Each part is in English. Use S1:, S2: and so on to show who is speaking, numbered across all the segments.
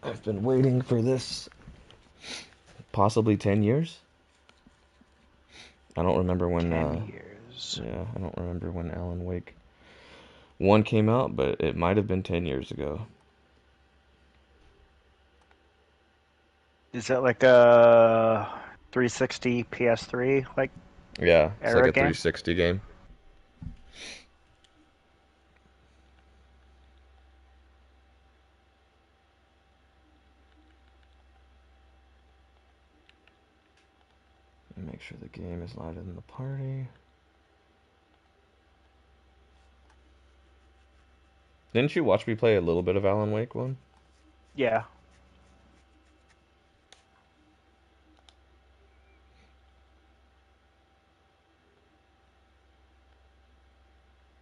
S1: I've been waiting for this possibly 10 years. I don't remember when
S2: 10 years.
S1: yeah, I don't remember when Alan Wake 1 came out, but it might have been 10 years ago.
S2: Is that like a 360 PS3 like
S1: Yeah, it's like
S2: era
S1: a
S2: game?
S1: 360 game. Make sure the game is loaded in the party. Didn't you watch me play a little bit of Alan Wake 1?
S2: Yeah.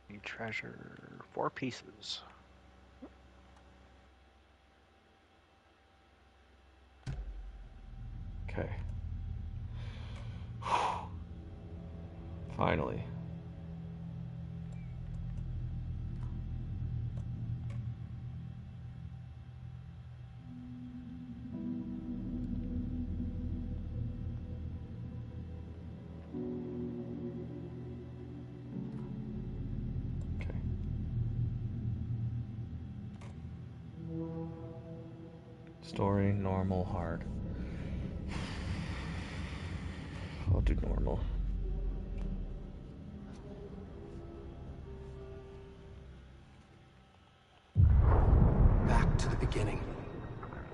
S2: You treasure 4 pieces.
S1: Okay. Finally. Okay. Story, normal, hard. I'll do normal.
S3: Back to the beginning.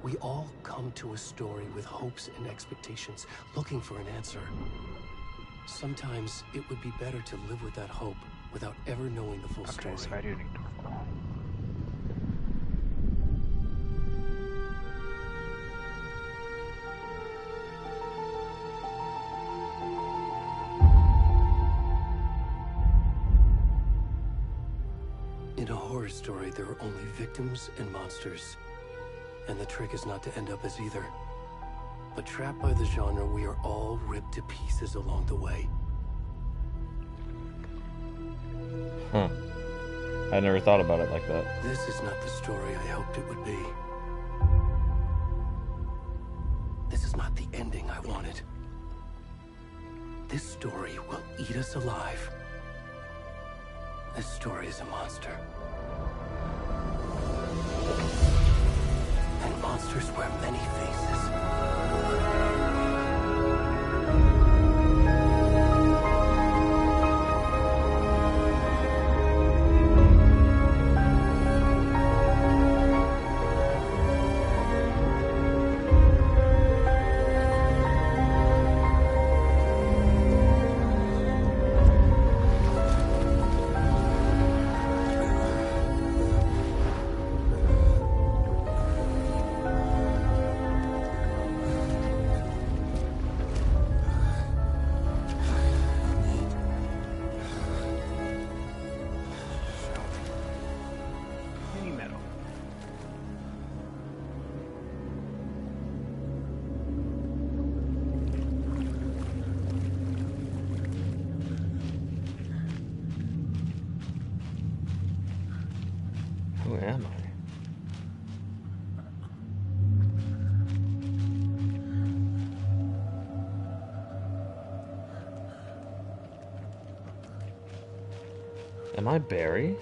S3: We all come to a story with hopes and expectations, looking for an answer. Sometimes it would be better to live with that hope without ever knowing the full story.
S2: Okay, so I do need normal.
S3: In a horror story, there are only victims and monsters. And the trick is not to end up as either. But trapped by the genre, we are all ripped to pieces along the way.
S1: Huh. I never thought about it like that.
S3: This is not the story I hoped it would be. This is not the ending I wanted. This story will eat us alive. This story is a monster. And monsters wear many faces.
S2: Mini metal.
S1: Who am I? Am I Barry?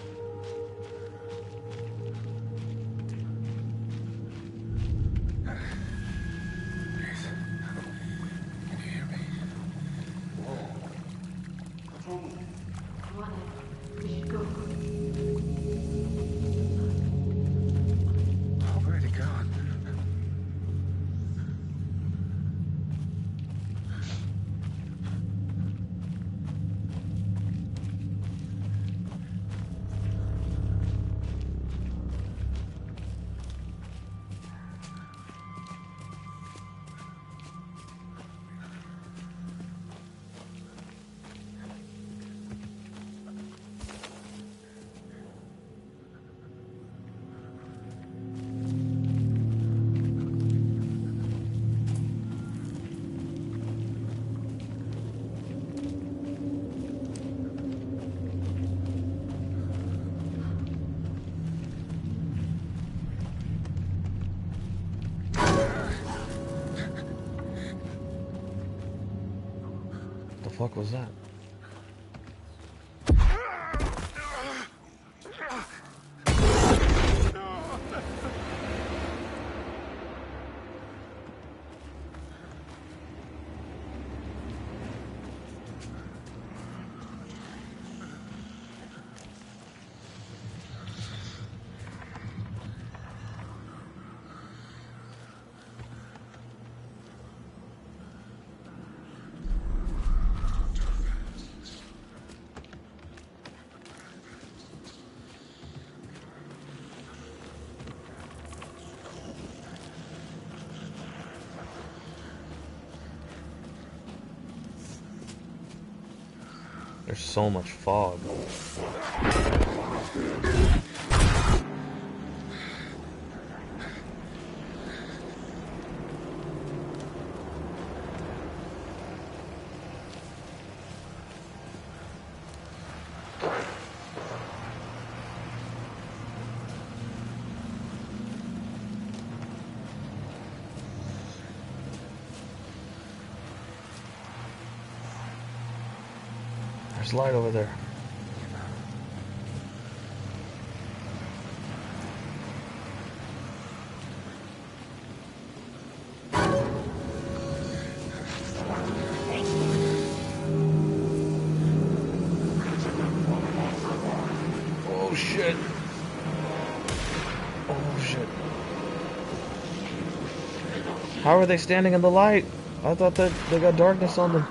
S4: Already gone.
S1: fuck was that? There's so much fog. There's light over there. Oh shit. Oh shit. How are they standing in the light? I thought that they got darkness on them.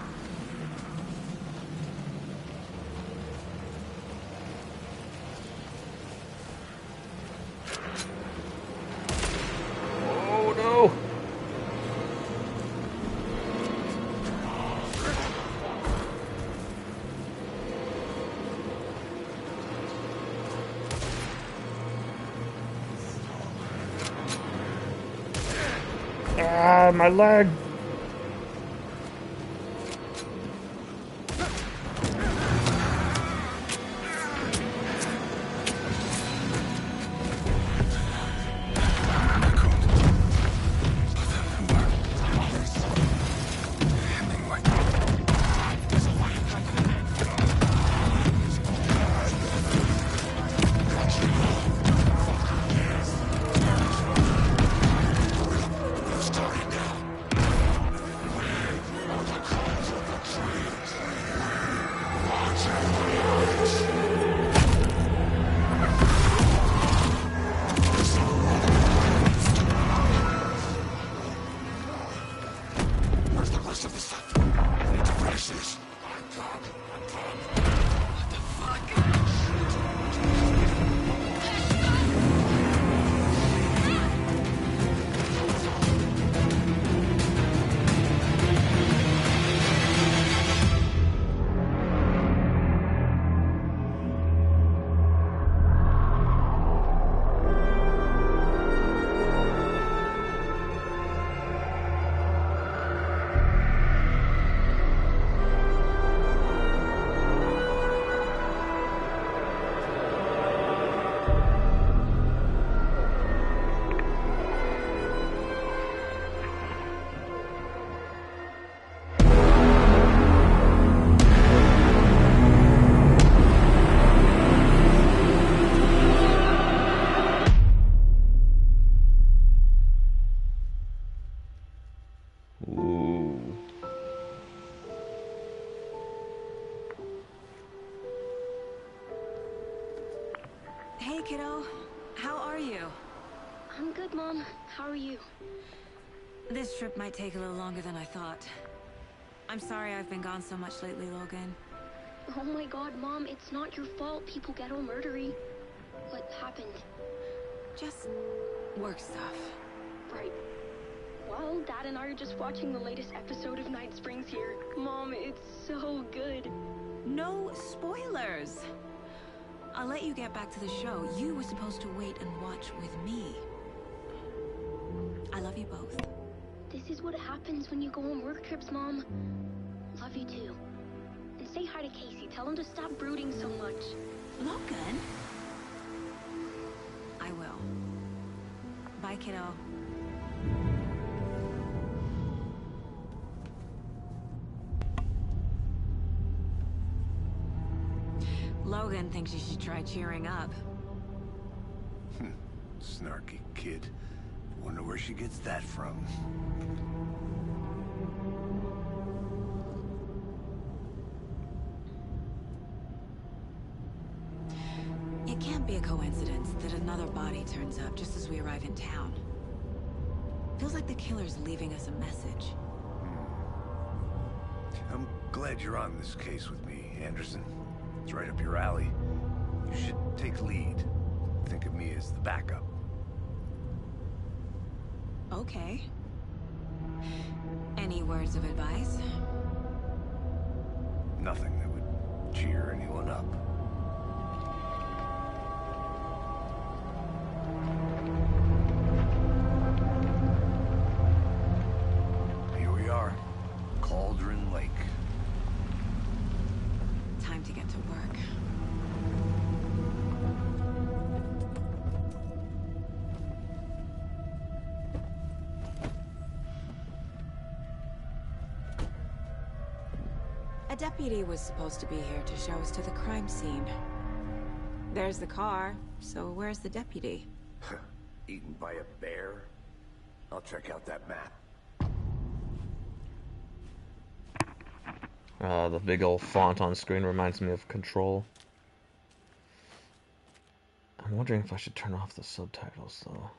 S1: Ah, my leg!
S5: Hey, kiddo. How are you?
S6: I'm good, Mom. How are you?
S5: This trip might take a little longer than I thought. I'm sorry I've been gone so much lately, Logan.
S6: Oh my god, Mom, it's not your fault people get all murdery. What happened?
S5: Just work stuff.
S6: Right. Well, Dad and I are just watching the latest episode of Night Springs here. Mom, it's so good.
S5: No spoilers! I'll let you get back to the show. You were supposed to wait and watch with me. I love you both.
S6: This is what happens when you go on work trips, Mom. Love you too. And say hi to Casey. Tell him to stop brooding so much.
S5: Logan? I will. Bye, kiddo. Logan thinks you should try cheering up.
S7: Snarky kid. Wonder where she gets that from.
S5: It can't be a coincidence that another body turns up just as we arrive in town. Feels like the killer's leaving us a message.
S7: I'm glad you're on this case with me, Anderson. It's right up your alley. You should take lead. Think of me as the backup.
S5: Okay. Any words of advice?
S7: Nothing that would cheer anyone up. Here we are. Cauldron Lake.
S5: Time to get to work. A deputy was supposed to be here to show us to the crime scene. There's the car, so where's the deputy?
S7: Eaten by a bear? I'll check out that map.
S1: The big old font on screen reminds me of Control. I'm wondering if I should turn off the subtitles, though.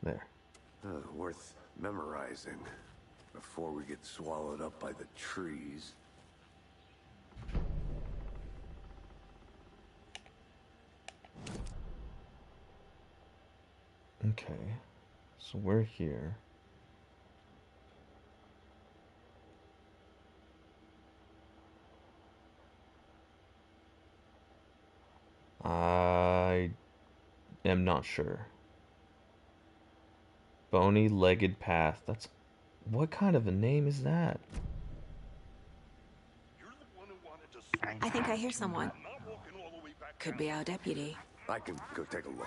S1: There.
S7: Worth memorizing before we get swallowed up by the trees.
S1: Okay. So we're here. I am not sure. Bony-legged path. That's... What kind of a name is that?
S5: I think I hear someone. Could be our deputy.
S7: I can go take a look.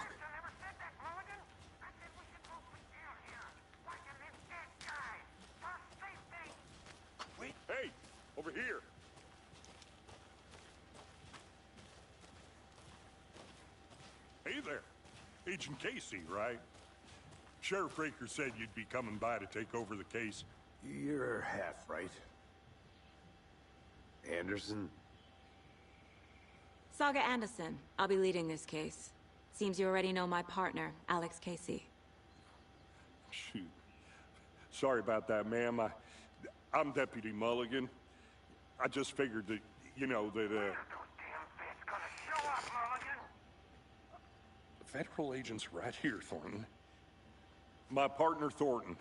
S8: Hey, over here. Hey there. Agent Casey, right? Sheriff Raker said you'd be coming by to take over the case.
S7: You're half right. Anderson?
S5: Saga Anderson. I'll be leading this case. Seems you already know my partner, Alex Casey.
S8: Shoot. Sorry about that, ma'am. I'm Deputy Mulligan. I just figured that, you know, that, Federal agent's right here, Thornton. My partner, Thornton,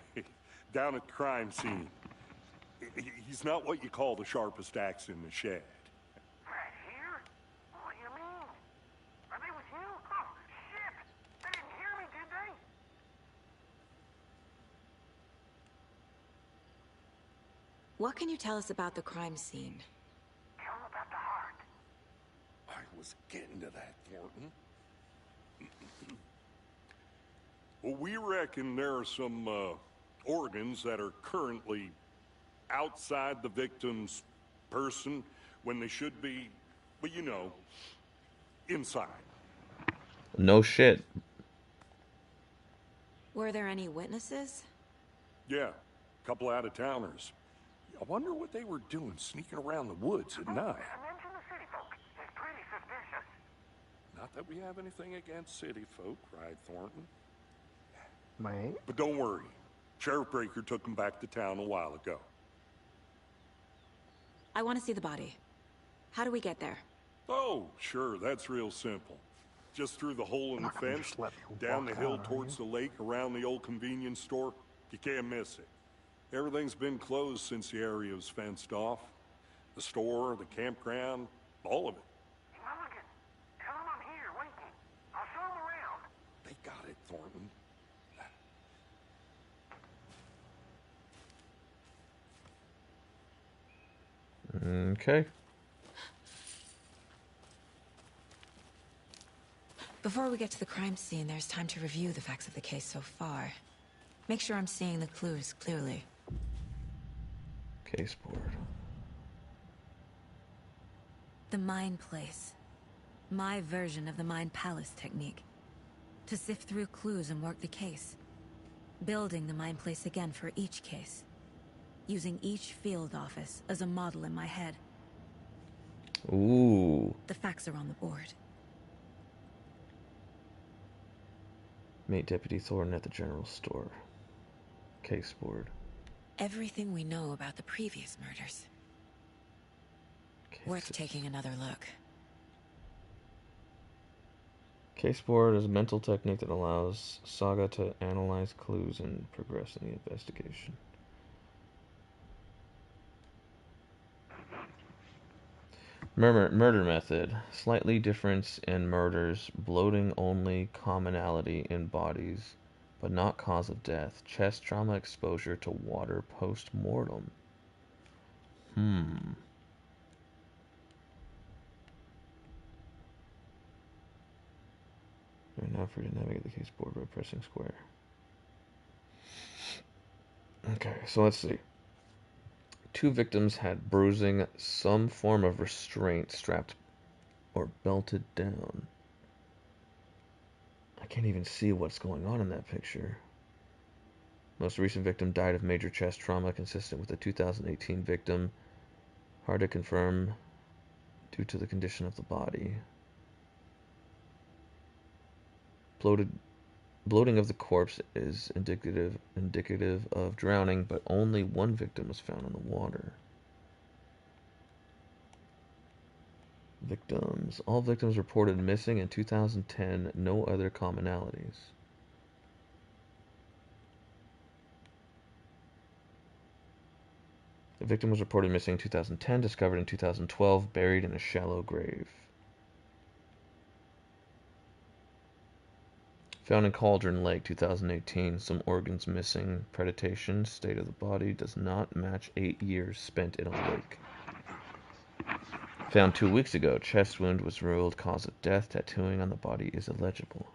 S8: down at the crime scene. He's not what you call the sharpest axe in the shed.
S4: Right here? What do you mean? Are they with you? Oh, shit! They didn't hear me, did they?
S5: What can you tell us about the crime scene?
S4: Tell them about the heart.
S8: I was getting to that, Thornton. Well, we reckon there are some organs that are currently outside the victim's person when they should be, well, you know, inside.
S1: No shit.
S5: Were there any witnesses?
S8: Yeah, a couple out-of-towners. I wonder what they were doing sneaking around the woods at night.
S4: Mention the city folk. It's pretty suspicious.
S8: Not that we have anything against city folk, right, Thornton?
S2: Mate.
S8: But don't worry. Sheriff Breaker took him back to town a while ago.
S5: I want to see the body. How do we get there?
S8: Oh, sure, that's real simple. Just through the hole in the
S2: not gonna
S8: fence,
S2: just let you
S8: down the
S2: walk
S8: hill
S2: out, are
S8: towards the
S2: you?
S8: lake, around the old convenience store. You can't miss it. Everything's been closed since the area was fenced off. The store, the campground, all of it.
S4: Mulligan, tell them I'm here waiting. I'll show them around.
S8: They got it, Thornton.
S1: Okay.
S5: Before we get to the crime scene, there's time to review the facts of the case so far. Make sure I'm seeing the clues clearly.
S1: Case board.
S5: The Mind Place. My version of the Mind Palace technique. To sift through clues and work the case. Building the Mind Place again for each case. Using each field office as a model in my head.
S1: Ooh.
S5: The facts are on the board.
S1: Meet Deputy Thornton at the general store. Case board.
S5: Everything we know about the previous murders. Worth taking another look.
S1: Case board is a mental technique that allows Saga to analyze clues and progress in the investigation. Murder method. Slightly difference in murders. Bloating only. Commonality in bodies, but not cause of death. Chest trauma exposure to water post-mortem. Right now, free to navigate the case board by pressing square. Okay, so let's see. 2 victims had bruising, some form of restraint strapped or belted down. I can't even see what's going on in that picture. Most recent victim died of major chest trauma consistent with the 2018 victim. Hard to confirm due to the condition of the body. Bloating of the corpse is indicative of drowning, but only 1 victim was found in the water. Victims. All victims reported missing in 2010. No other commonalities. The victim was reported missing in 2010, discovered in 2012, buried in a shallow grave. Found in Cauldron Lake, 2018. Some organs missing. Predation. State of the body does not match 8 years spent in a lake. Found 2 weeks ago. Chest wound was ruled cause of death. Tattooing on the body is illegible.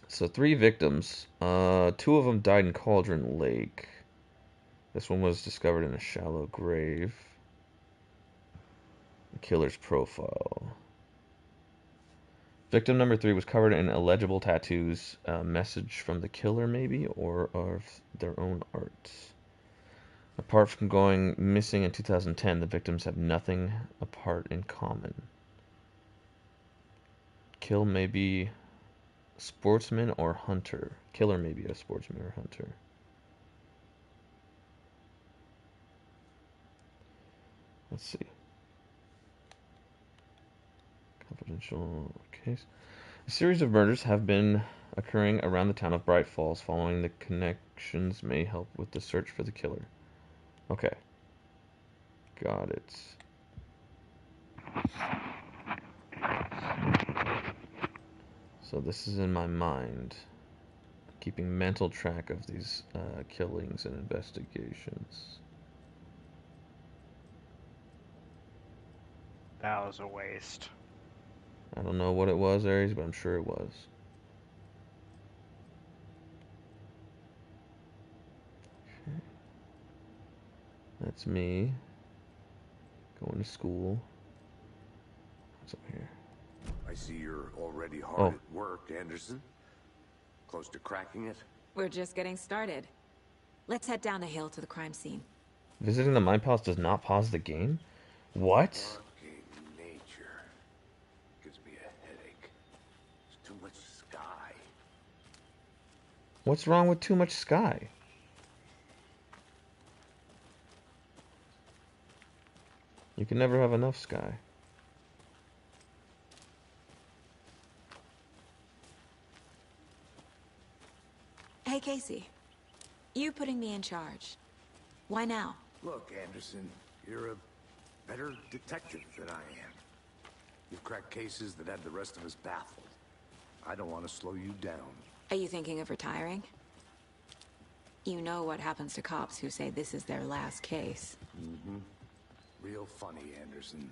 S1: So 3 victims. 2 of them died in Cauldron Lake. This one was discovered in a shallow grave. The killer's profile. Victim number 3 was covered in illegible tattoos. A message from the killer, maybe, or of their own art. Apart from going missing in 2010, the victims have nothing apart in common. Kill may be sportsman or hunter. Killer may be a sportsman or hunter. Let's see. Confidential case. A series of murders have been occurring around the town of Bright Falls. Following the connections may help with the search for the killer. Okay. Got it. So this is in my mind. Keeping mental track of these killings and investigations.
S2: That was a waste.
S1: I don't know what it was, Aries, but I'm sure it was. Okay. That's me. Going to school. What's up here?
S7: I see you're already hard at work, Anderson. Close to cracking it?
S5: We're just getting started. Let's head down the hill to the crime scene.
S1: Visiting the Mind Palace does not pause the game? What?
S7: Fucking nature. Gives me a headache. There's too much sky.
S1: What's wrong with too much sky? You can never have enough sky.
S5: Hey, Casey. You putting me in charge. Why now?
S7: Look, Anderson, you're a better detective than I am. You've cracked cases that had the rest of us baffled. I don't want to slow you down.
S5: Are you thinking of retiring? You know what happens to cops who say this is their last case.
S7: Mm-hmm. Real funny, Anderson.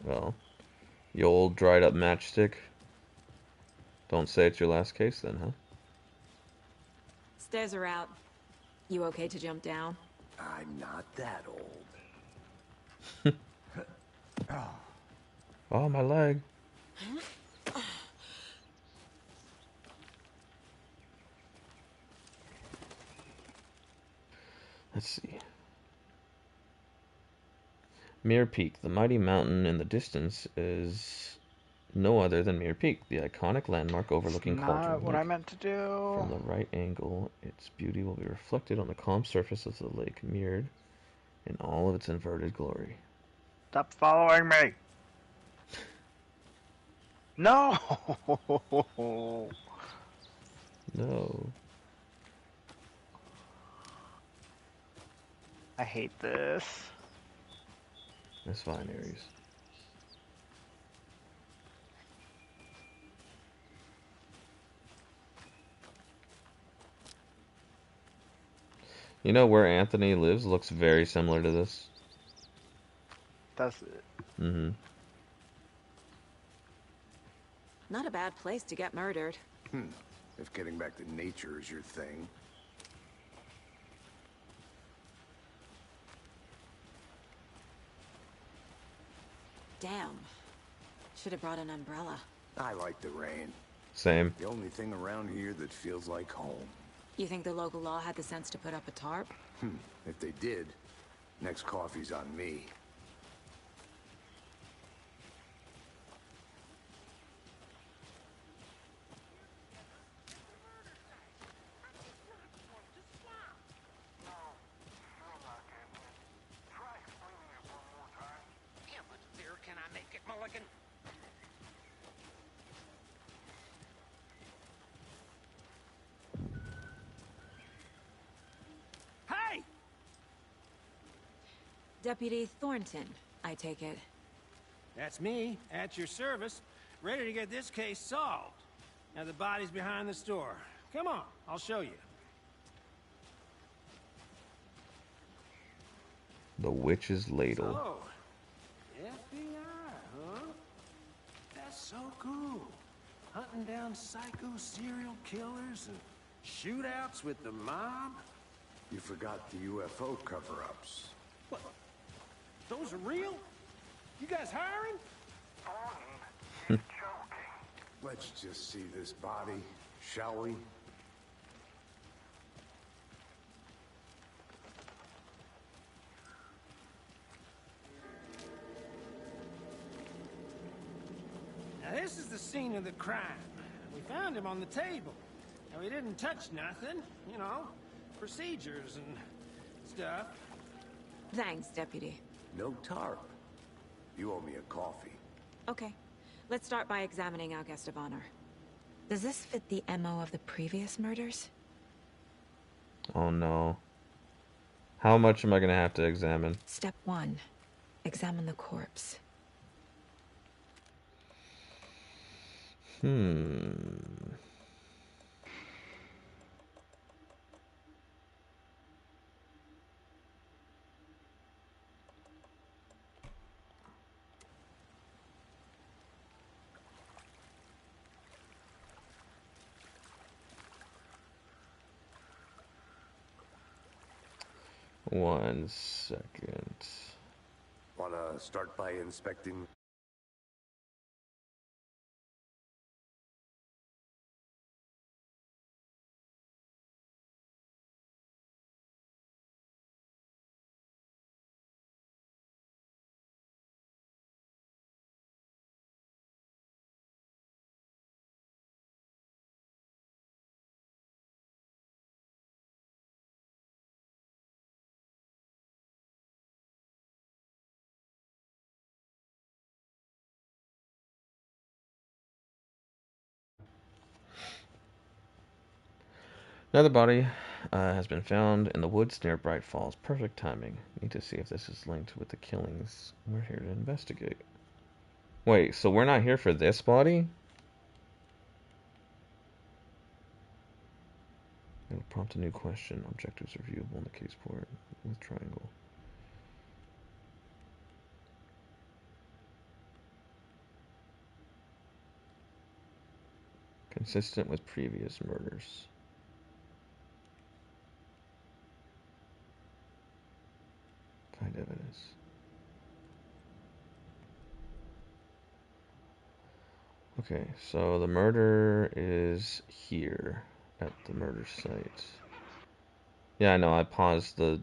S1: Well, you old dried up matchstick. Don't say it's your last case then, huh?
S5: Stairs are out. You okay to jump down?
S7: I'm not that old.
S1: Oh, my leg. Let's see. Mirror Peak. The mighty mountain in the distance is no other than Mirror Peak, the iconic landmark overlooking Cauldron
S2: Not what I
S1: Lake.
S2: meant to do.
S1: From the right angle, its beauty will be reflected on the calm surface of the lake, mirrored in all of its inverted glory.
S2: Stop following me. No.
S1: No.
S2: I hate this.
S1: That's fine, Ares. You know where Anthony lives looks very similar to this.
S2: Does it?
S1: Mm-hmm.
S5: Not a bad place to get murdered.
S7: If getting back to nature is your thing.
S5: Damn. Should have brought an umbrella.
S7: I like the rain.
S1: Same.
S7: The only thing around here that feels like home.
S5: You think the local law had the sense to put up a tarp?
S7: If they did, next coffee's on me.
S4: Yeah, but there, can I make it, Mulligan? Hey!
S5: Deputy Thornton, I take it.
S9: That's me, at your service, ready to get this case solved. Now the body's behind the store. Come on, I'll show you.
S1: The Witch's Ladle.
S9: Oh, FBI, huh? That's so cool. Hunting down psycho serial killers and shootouts with the mob.
S7: You forgot the UFO cover-ups.
S9: What? Those are real? You guys hiring?
S4: Thornton, he's joking.
S7: Let's just see this body, shall we?
S9: Now this is the scene of the crime. We found him on the table. Now he didn't touch nothing, you know, procedures and stuff.
S5: Thanks, Deputy.
S7: No tarp. You owe me a coffee.
S5: Okay. Let's start by examining our guest of honor. Does this fit the MO of the previous murders?
S1: Oh no. How much am I gonna have to examine?
S5: Step 1. Examine the corpse.
S1: One second.
S7: Wanna start by inspecting?
S1: Another body has been found in the woods near Bright Falls. Perfect timing. Need to see if this is linked with the killings. We're here to investigate. Wait, so we're not here for this body? Prompt a new question. Objectives are viewable in the case board with triangle. Consistent with previous murders. Find evidence. Okay, so the murder is here at the murder site. Yeah, I know, I paused the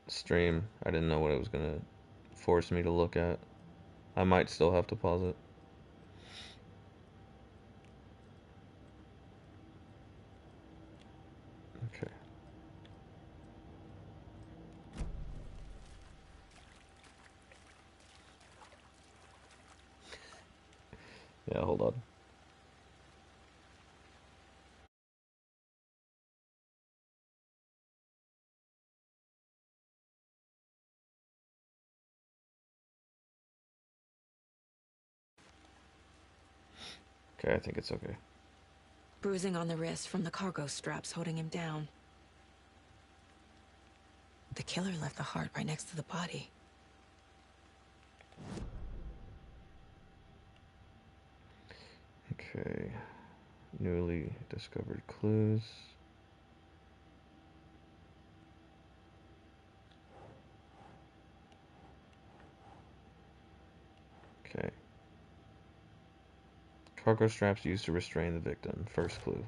S1: stream. I didn't know what it was gonna force me to look at. I might still have to pause it. Okay. Yeah, hold on. Okay, I think it's okay.
S5: Bruising on the wrist from the cargo straps holding him down. The killer left the heart right next to the body.
S1: Okay. Newly discovered clues. Okay. Cargo straps used to restrain the victim. First clue.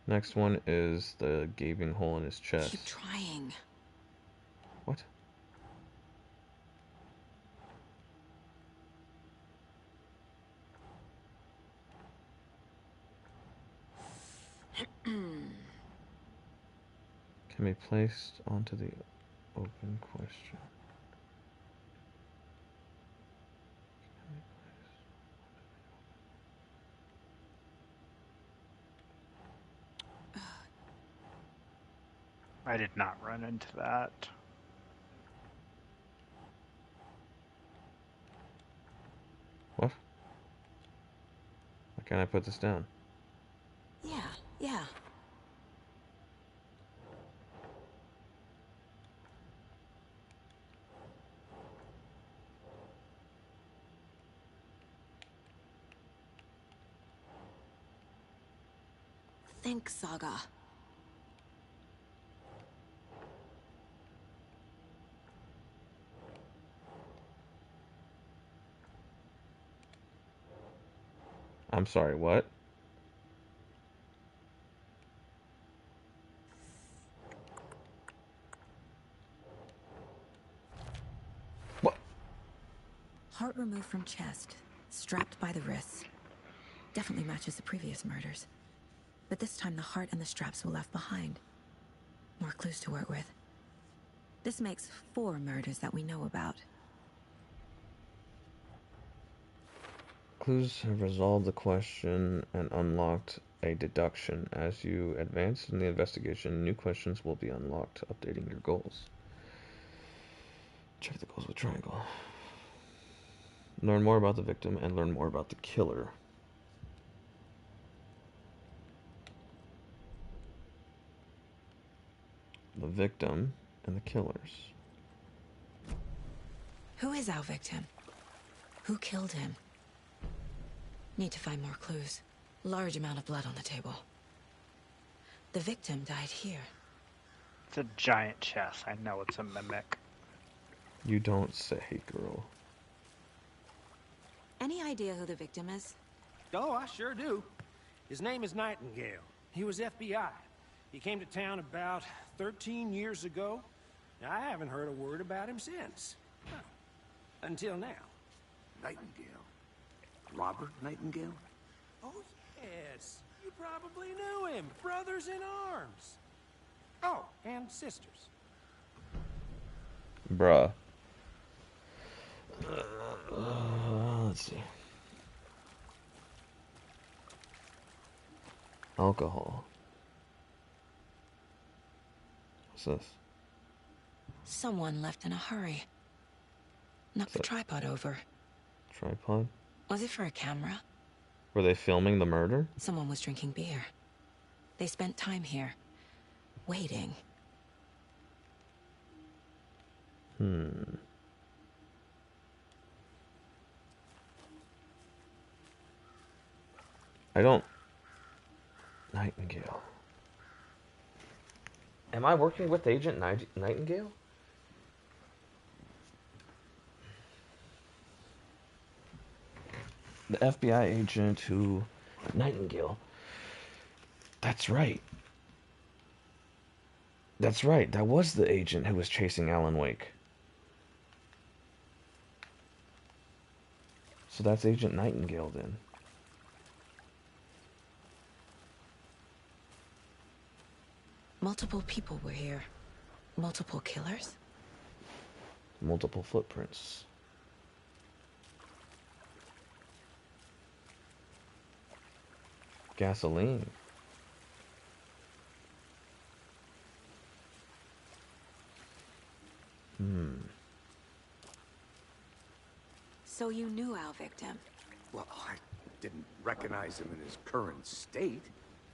S1: Next one is the gaping hole in his chest.
S5: Keep trying.
S1: What? Can be placed onto the open question.
S2: I did not run into that.
S1: What? Why can't I put this down?
S5: Yeah. Think, Saga.
S1: I'm sorry, what? What?
S5: Heart removed from chest, strapped by the wrists. Definitely matches the previous murders. But this time the heart and the straps were left behind. More clues to work with. This makes 4 murders that we know about.
S1: Clues have resolved the question and unlocked a deduction. As you advance in the investigation, new questions will be unlocked, updating your goals. Check the goals with triangle. Learn more about the victim and learn more about the killer. The victim and the killers.
S5: Who is our victim? Who killed him? Need to find more clues. Large amount of blood on the table. The victim died here.
S2: It's a giant chest. I know it's a mimic.
S1: You don't say, girl.
S5: Any idea who the victim is?
S9: Oh, I sure do. His name is Nightingale. He was FBI. He came to town about 13 years ago. I haven't heard a word about him since. Well, until now.
S7: Nightingale? Robert Nightingale?
S9: Oh, yes. You probably knew him. Brothers in arms. Oh, and sisters.
S1: Bruh. Let's see. Alcohol. What's this?
S5: Someone left in a hurry. Knocked the tripod over.
S1: Tripod?
S5: Was it for a camera?
S1: Were they filming the murder?
S5: Someone was drinking beer. They spent time here, waiting.
S1: I don't... Nightingale. Am I working with Agent Nightingale? The FBI agent who... Nightingale. That's right. That's right. That was the agent who was chasing Alan Wake. So that's Agent Nightingale then.
S5: Multiple people were here. Multiple killers?
S1: Multiple footprints. Gasoline.
S5: So you knew our victim?
S7: Well, I didn't recognize him in his current state.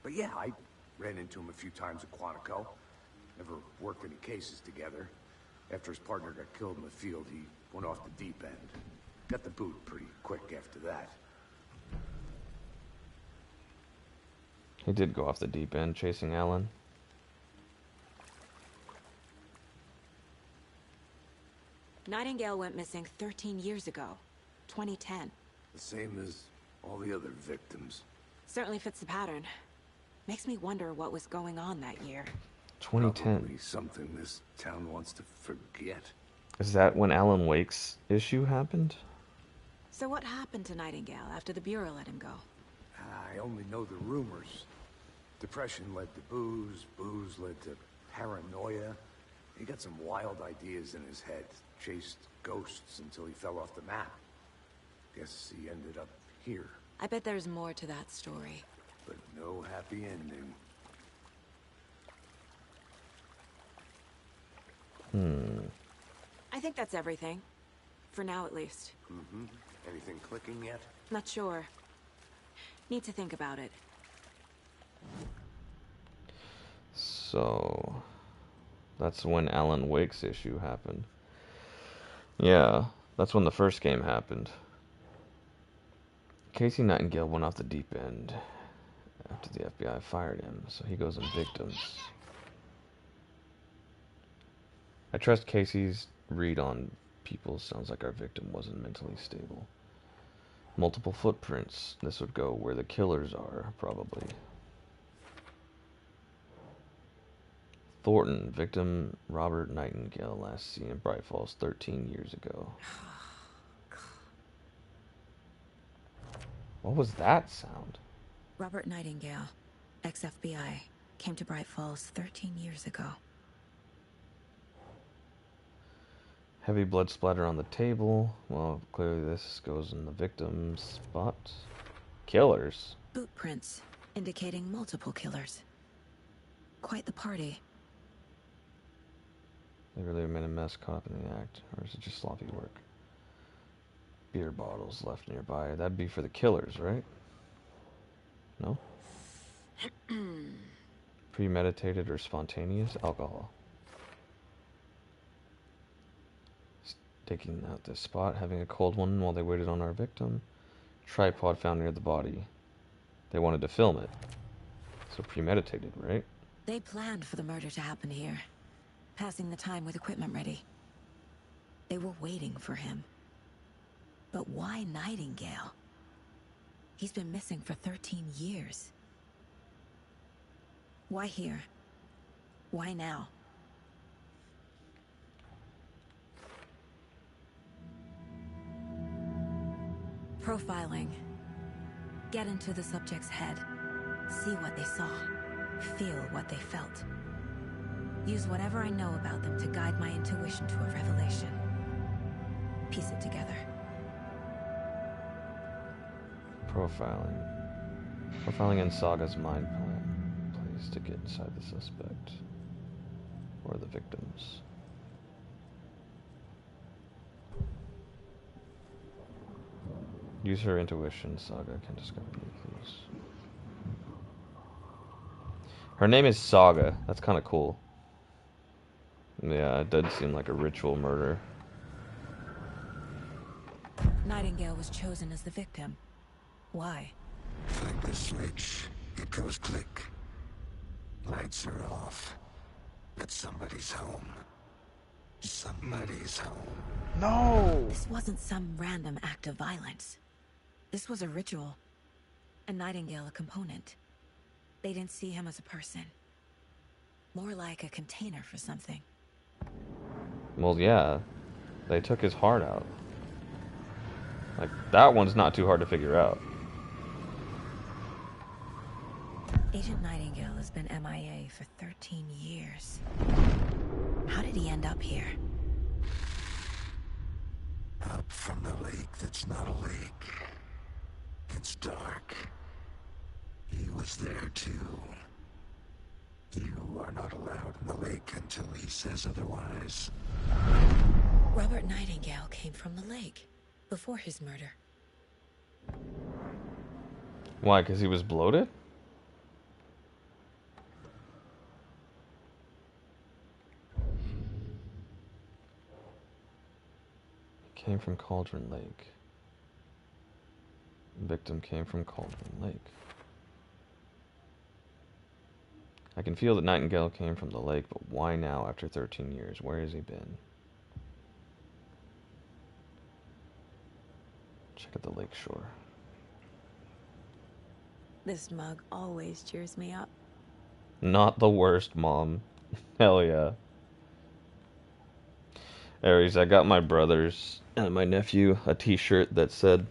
S7: But yeah, I ran into him a few times at Quantico. Never worked any cases together. After his partner got killed in the field, he went off the deep end. Got the boot pretty quick after that.
S1: He did go off the deep end chasing Alan.
S5: Nightingale went missing 13 years ago. 2010.
S7: The same as all the other victims.
S5: Certainly fits the pattern. Makes me wonder what was going on that year.
S1: 2010.
S7: Probably something this town wants to forget.
S1: Is that when Alan Wake's issue happened?
S5: So what happened to Nightingale after the Bureau let him go?
S7: I only know the rumors. Depression led to booze, booze led to paranoia. He got some wild ideas in his head, chased ghosts until he fell off the map. Guess he ended up here.
S5: I bet there's more to that story.
S7: But no happy ending.
S5: I think that's everything. For now, at least.
S7: Anything clicking yet?
S5: Not sure. Need to think about it.
S1: So... that's when Alan Wake's issue happened. Yeah, that's when the first game happened. Casey Nightingale went off the deep end after the FBI fired him, so he goes on victims. I trust Casey's read on people. Sounds like our victim wasn't mentally stable. Multiple footprints. This would go where the killers are, probably. Thornton, victim Robert Nightingale, last seen in Bright Falls 13 years ago. What was that sound?
S5: Robert Nightingale, ex-FBI, came to Bright Falls 13 years ago.
S1: Heavy blood splatter on the table. Well, clearly this goes in the victim's spot. Killers.
S5: Boot prints, indicating multiple killers. Quite the party.
S1: They really made a mess caught up in the act, or is it just sloppy work? Beer bottles left nearby. That'd be for the killers, right? No? Premeditated or spontaneous? Alcohol. Staking out this spot, having a cold one while they waited on our victim. Tripod found near the body. They wanted to film it. So premeditated, right?
S5: They planned for the murder to happen here. Passing the time with equipment ready. They were waiting for him. But why Nightingale? He's been missing for 13 years. Why here? Why now? Profiling. Get into the subject's head. See what they saw. Feel what they felt. Use whatever I know about them to guide my intuition to a revelation. Piece it together.
S1: Profiling. Profiling in Saga's mind plan. Place to get inside the suspect. Or the victims. Use her intuition. Saga can discover Her name is Saga. That's kind of cool. Yeah, it does seem like a ritual murder.
S5: Nightingale was chosen as the victim. Why?
S10: Like the switch, it goes click. Lights are off. But somebody's home. Somebody's home.
S2: No!
S5: This wasn't some random act of violence. This was a ritual. And Nightingale a component. They didn't see him as a person. More like a container for something.
S1: Well, yeah. They took his heart out. Like, that one's not too hard to figure out.
S5: Agent Nightingale has been MIA for 13 years. How did he end up here?
S10: Up from the lake that's not a lake. It's dark. He was there too. You are not allowed in the lake until he says otherwise.
S5: Robert Nightingale came from the lake before his murder.
S1: Why? Because he was bloated? Came from Cauldron Lake. Victim came from Cauldron Lake. I can feel that Nightingale came from the lake, but why now after 13 years? Where has he been? Check out the lake shore.
S5: This mug always cheers me up.
S1: Not the worst, Mom. Hell yeah. Aries, I got my brothers and my nephew a t-shirt that said,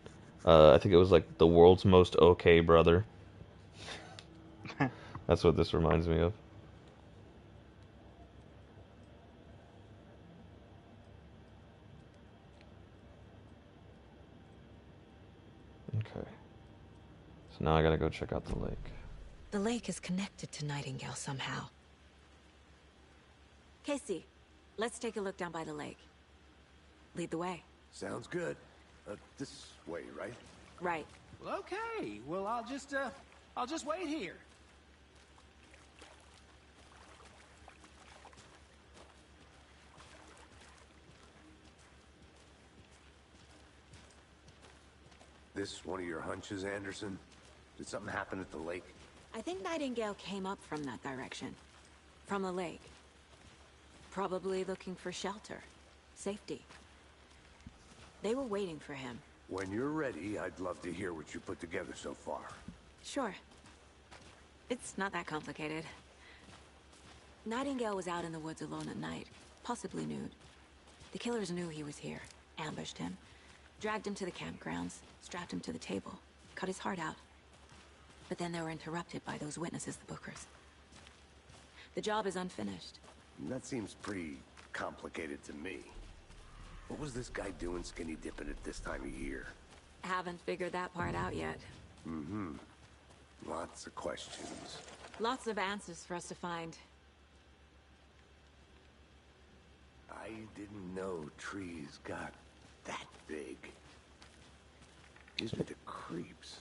S1: I think it was like the world's most okay brother. That's what this reminds me of. Okay. So now I gotta go check out the lake.
S5: The lake is connected to Nightingale somehow. Casey, let's take a look down by the lake. Lead the way.
S7: Sounds good. This way, right?
S5: Right.
S9: Well, okay. Well, I'll just wait here.
S7: This one of your hunches, Anderson? Did something happen at the lake?
S5: I think Nightingale came up from that direction. From the lake. Probably looking for shelter. Safety. They were waiting for him.
S7: When you're ready, I'd love to hear what you put together so far.
S5: Sure. It's not that complicated. Nightingale was out in the woods alone at night, possibly nude. The killers knew he was here, ambushed him, dragged him to the campgrounds, strapped him to the table, cut his heart out. But then they were interrupted by those witnesses, the Bookers. The job is unfinished.
S7: That seems pretty complicated to me. What was this guy doing skinny dipping at this time of year?
S5: Haven't figured that part out yet.
S7: Mm-hmm. Lots of questions.
S5: Lots of answers for us to find.
S7: I didn't know trees got that big. Gives me the creeps.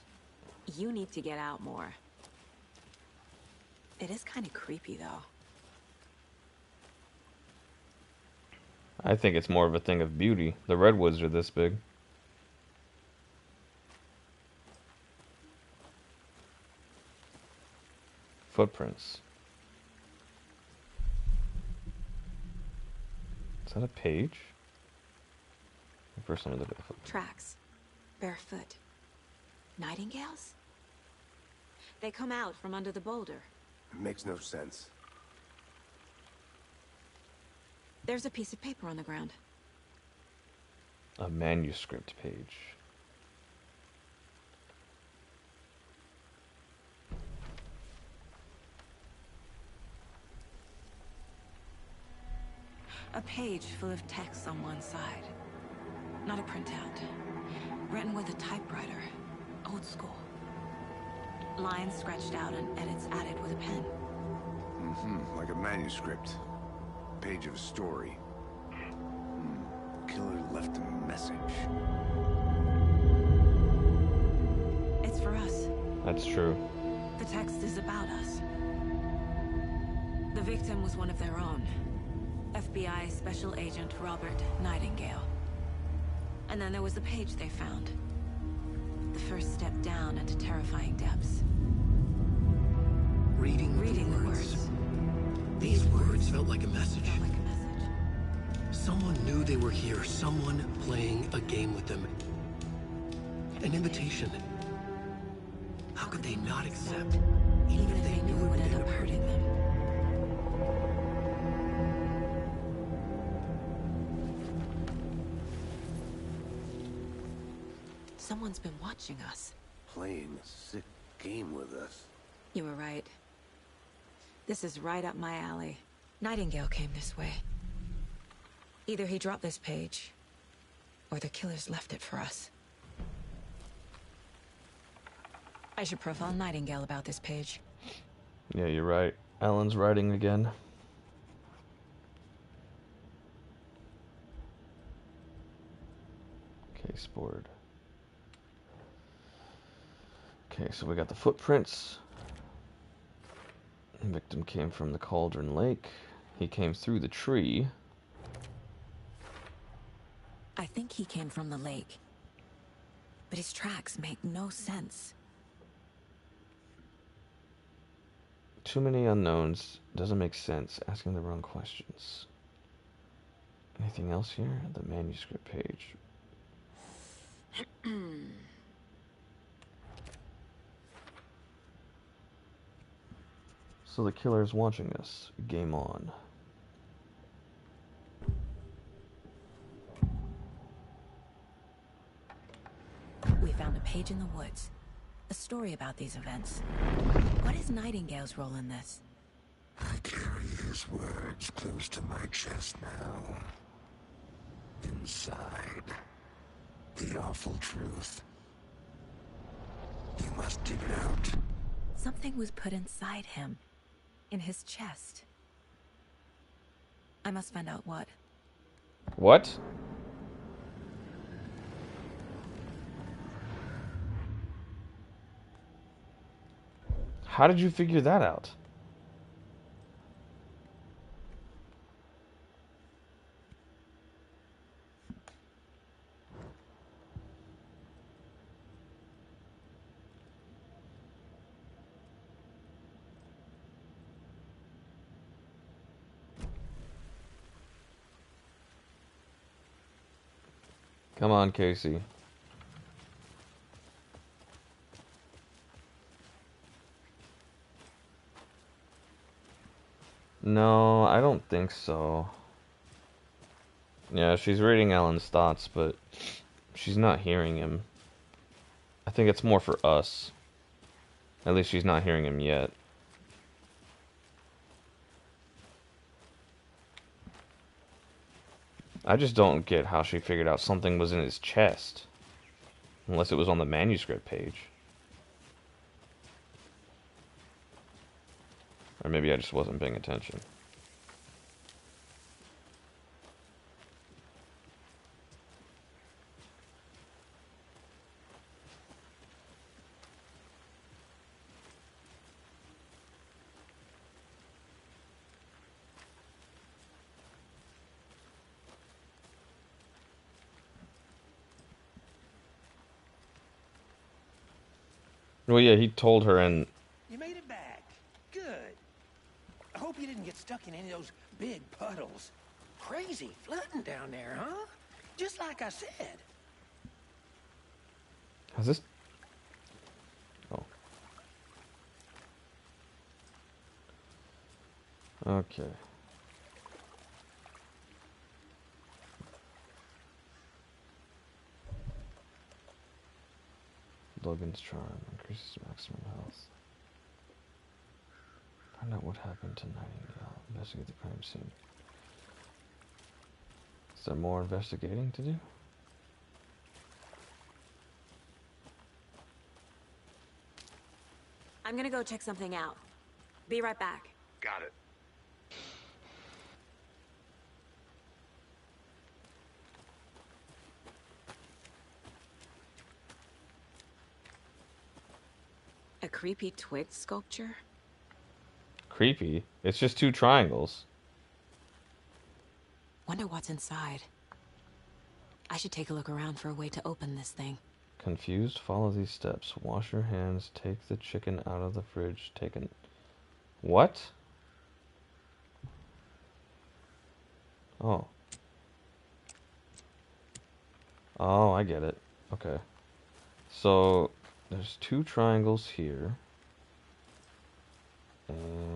S5: You need to get out more. It is kind of creepy, though.
S1: I think it's more of a thing of beauty. The redwoods are this big. Footprints. Is that a page? First, let me look at the foot.
S5: Tracks. Barefoot. Nightingales? They come out from under the boulder.
S7: It makes no sense.
S5: There's a piece of paper on the ground.
S1: A manuscript page.
S5: A page full of text on one side. Not a printout. Written with a typewriter. Old school. Lines scratched out and edits added with a pen.
S7: Mm-hmm. Like a manuscript. Page of a story. Killer left a message.
S5: It's for us.
S1: That's true.
S5: The text is about us. victim was one of their own. FBI Special Agent Robert Nightingale. And then there was the page they found. The first step down into terrifying depths.
S3: Reading the words. These words felt like a message. Someone knew they were here. Someone playing a game with them. An invitation. How could they not accept? Even if they knew it would end up hurting them.
S5: Someone's been watching us.
S7: Playing a sick game with us.
S5: You were right. This is right up my alley. Nightingale came this way. Either he dropped this page, or the killers left it for us. I should profile Nightingale about this page.
S1: Yeah, you're right. Alan's writing again. Case board. Okay, so we got the footprints. The victim came from the Cauldron Lake. He came through the tree.
S5: I think he came from the lake. But his tracks make no sense.
S1: Too many unknowns. Doesn't make sense. Asking the wrong questions. Anything else here? The manuscript page. So the killer's watching us. Game on.
S5: We found a page in the woods. A story about these events. What is Nightingale's role in this?
S10: I carry his words close to my chest now. Inside, the awful truth. You must dig it out.
S5: Something was put inside him. In his chest. I must find out what.
S1: What? How did you figure that out? Come on, Casey. No, I don't think so. Yeah, she's reading Alan's thoughts, but she's not hearing him. I think it's more for us. At least she's not hearing him yet. I just don't get how she figured out something was in his chest. Unless it was on the manuscript page. Or maybe I just wasn't paying attention. Well, yeah, he told her, and
S9: You made it back. Good. I hope you didn't get stuck in any of those big puddles. Crazy flooding down there, huh? Just like I said.
S1: has this... Oh. Okay. Logan's charm increases maximum health. Find out what happened to Nightingale. Investigate the crime scene. Is there more investigating to do?
S5: I'm gonna go check something out. Be right back.
S7: Got it.
S5: A creepy twig sculpture?
S1: creepy. It's just 2 triangles.
S5: Wonder what's inside. I should take a look around for a way to open this thing.
S1: Confused? Follow these steps. Wash your hands. Take the chicken out of the fridge. Take an... What? Oh. Oh, I get it. Okay. So, there's 2 triangles here. And